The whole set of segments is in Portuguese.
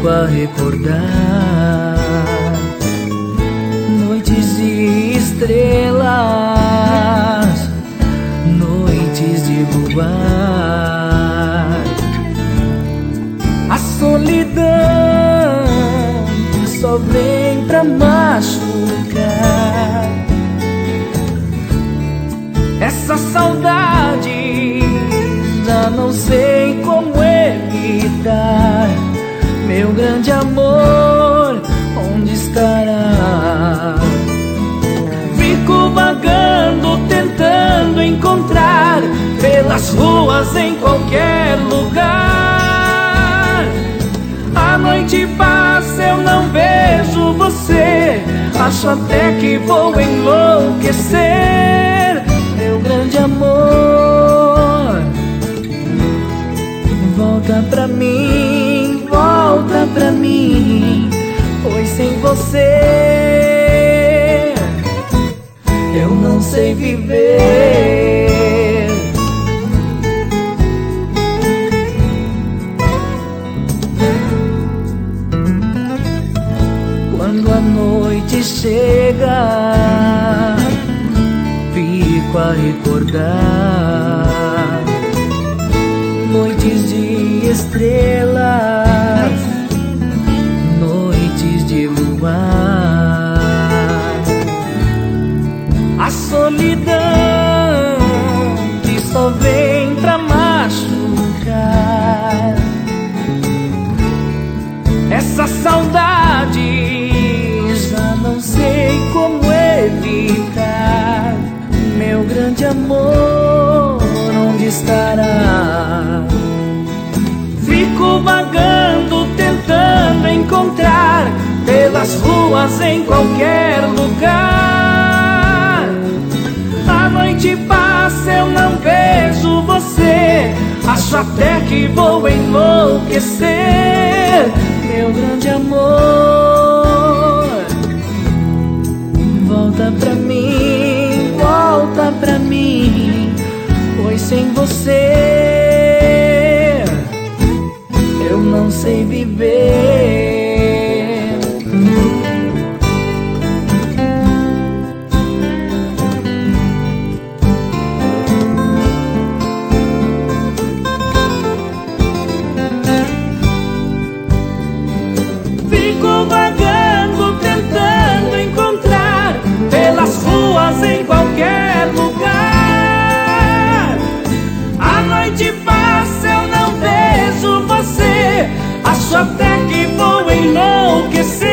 Fico a recordar noites de estrelas, noites de luar, a solidão que só vem pra machucar. Essa saudade já não sei como evitar. Meu grande amor, onde estará? Fico vagando, tentando encontrar pelas ruas, em qualquer lugar. A noite passa, eu não vejo você, acho até que vou enlouquecer. Meu grande amor, volta pra mim, volta pra mim, pois sem você eu não sei viver. Quando a noite chega, fico a recordar noites de estrelas, noites de luar, a solidão que só vem pra machucar. Essa saudade já não sei como evitar. Meu grande amor, onde estará? Fico vagando, tentando encontrar pelas ruas, em qualquer lugar. A noite passa, eu não vejo você, acho até que vou enlouquecer. Meu grande amor, volta pra mim, volta pra mim, pois sem você eu não sei viver. Fico vagando, tentando encontrar pelas ruas, em qualquer lugar. A noite passa, eu não vejo você, acho até que vou enlouquecer.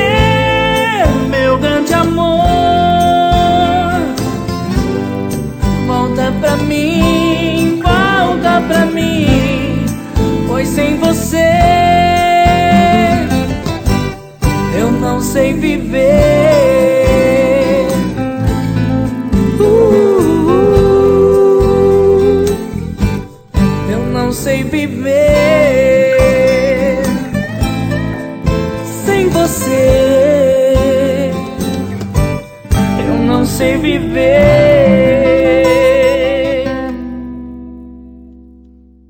Meu grande amor, volta pra mim, volta pra mim, pois sem você eu não sei viver. Eu não sei viver sem você. Eu não sei viver.